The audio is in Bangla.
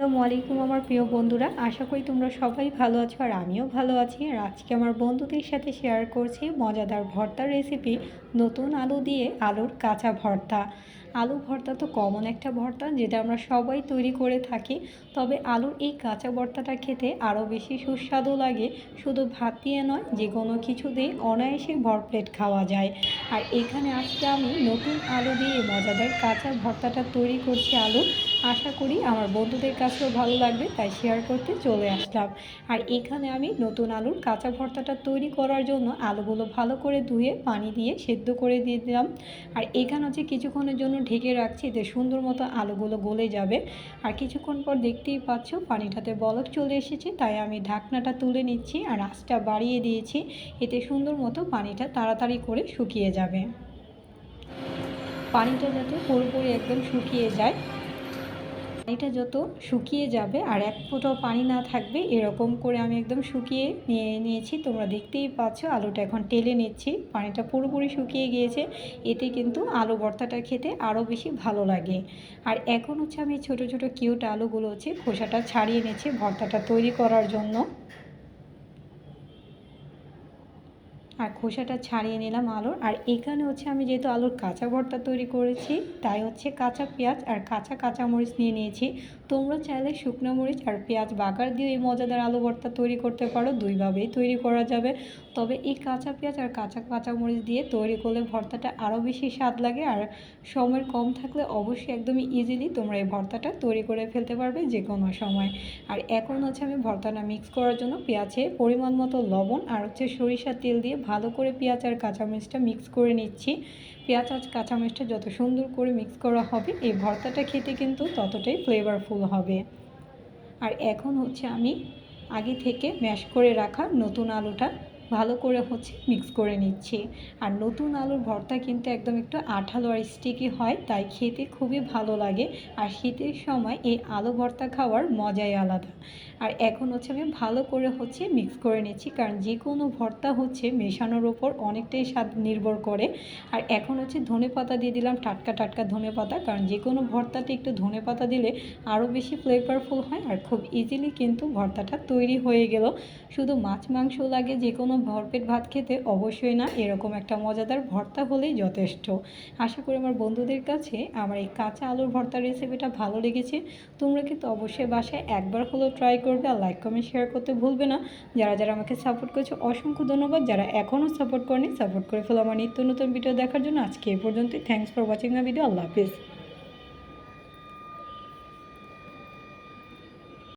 আসসালামু আলাইকুম আমার প্রিয় বন্ধুরা, আশা করি তোমরা সবাই ভালো আছো আর আমিও ভালো আছি। আর আজকে আমার বন্ধুদের সাথে শেয়ার করছি মজাদার ভর্তার রেসিপি। নতুন আলু দিয়ে আলুর কাঁচা ভর্তা। আলু ভর্তা তো কমন একটা ভর্তা যেটা আমরা সবাই তৈরি করে থাকি, তবে আলুর এই কাঁচা ভর্তাটা খেতে আরও বেশি সুস্বাদু লাগে। শুধু ভাত দিয়ে নয়, যে কোনো কিছু দিয়ে অনায়াসে ভরপ্লেট খাওয়া যায়। আর এখানে আজকে আমি নতুন আলু দিয়ে মজাদার কাঁচা ভর্তাটা তৈরি করছি। আশা করি আমার বন্ধুদের কাছেও ভালো লাগবে, তাই শেয়ার করতে চলে আসলাম। আর এখানে আমি নতুন আলুর কাঁচা ভর্তাটা তৈরি করার জন্য আলুগুলো ভালো করে ধুয়ে পানি দিয়ে সেদ্ধ করে দিয়ে দিলাম। আর এখানে হচ্ছে কিছুক্ষণের জন্য ঢেকে রাখছি, এতে সুন্দর মতো আলুগুলো গলে যাবে। আর কিছুক্ষণ পর দেখতেই পাচ্ছ পানিটাতে বলক চলে এসেছে, তাই আমি ঢাকনাটা তুলে নিচ্ছি আর আঁচটা বাড়িয়ে দিয়েছি, এতে সুন্দর মতো পানিটা তাড়াতাড়ি করে শুকিয়ে যাবে। পানিটা যাতে পুরোপুরি একদম শুকিয়ে যায়, পানিটা যত শুকিয়ে যাবে আর এক ফোঁটাও পানি না থাকবে এরকম করে আমি একদম শুকিয়ে নিয়েছি। তোমরা দেখতেই পাচ্ছ আলুটা এখন টেলে নিচ্ছি, পানিটা পুরোপুরি শুকিয়ে গিয়েছে। এতে কিন্তু আলু ভর্তাটা খেতে আরও বেশি ভালো লাগে। আর এখন হচ্ছে আমি ছোট ছোট কিউট আলুগুলো হচ্ছে খোসাটা ছাড়িয়ে নিচ্ছি ভর্তাটা তৈরি করার জন্য। আর খোসাটা ছাড়িয়ে নিলাম আলুর। আর এখানে হচ্ছে আমি যেহেতু আলুর কাঁচা ভর্তা তৈরি করেছি, তাই হচ্ছে কাঁচা পেঁয়াজ আর কাঁচামরিচ নিয়ে নিয়েছি। তোমরা চাইলে শুকনো মরিচ আর পেঁয়াজ বাগার দিয়ে এই মজাদার আলু ভর্তা তৈরি করতে পারো, দুইভাবেই তৈরি করা যাবে। তবে এই কাঁচা পেঁয়াজ আর কাঁচামরিচ দিয়ে তৈরি করলে ভর্তাটা আরও বেশি স্বাদ লাগে। আর সময় কম থাকলে অবশ্যই একদমই ইজিলি তোমরা এই ভর্তাটা তৈরি করে ফেলতে পারবে যে কোনো সময়। আর এখন হচ্ছে আমি ভর্তাটা মিক্স করার জন্য পেঁয়াজে পরিমাণ মতো লবণ আর হচ্ছে সরিষার তেল দিয়ে ভালো করে পেঁয়াজ আর কাঁচামরিচটা মিক্স করে নিচ্ছি। পেঁয়াজ আর কাঁচামরিচটা যত সুন্দর করে মিক্স করা হবে এই ভর্তাটা খেতে কিন্তু ততটাই ফ্লেভারফুল হবে। আর এখন হচ্ছে আমি আগে থেকে ম্যাশ করে রাখা নতুন আলুটা ভালো করে হচ্ছে মিক্স করে নিচ্ছি। আর নতুন আলুর ভর্তা কিন্তু একদম একটু আঠালো আর স্টিকি হয়, তাই খেতে খুবই ভালো লাগে। আর শীতের সময় এই আলু ভর্তা খাওয়ার মজাই আলাদা। আর এখন হচ্ছে আমি ভালো করে হচ্ছে মিক্স করে নিচ্ছি, কারণ যে কোনো ভর্তা হচ্ছে মেশানোর ওপর অনেকটাই স্বাদ নির্ভর করে। আর এখন হচ্ছে ধনেপাতা দিয়ে দিলাম, টাটকা ধনেপাতা, কারণ যে কোনো ভর্তাতে একটু ধনেপাতা দিলে আরও বেশি ফ্লেভারফুল হয়। আর খুব ইজিলি কিন্তু ভর্তাটা তৈরি হয়ে গেল। শুধু মাছ মাংস লাগে যে কোনো ভরপেট ভাত খেতে? অবশ্যই না, এরকম একটা মজাদার ভর্তা হলেই যথেষ্ট। আশা করি আমার বন্ধুদের কাছে আমার এই কাঁচা আলুর ভর্তার রেসিপিটা ভালো লেগেছে। তোমরা কিন্তু অবশ্যই বাসায় একবার হলেও ট্রাই করবে। আর লাইক কমেন্ট শেয়ার করতে ভুলবে না। যারা আমাকে সাপোর্ট করেছো অসংখ্য ধন্যবাদ। যারা এখনও সাপোর্ট করেনি সাপোর্ট করে ফেলো আমার নিত্য নতুন ভিডিও দেখার জন্য। আজকে এই পর্যন্তই। Thanks for watching my video. Allah Hafiz.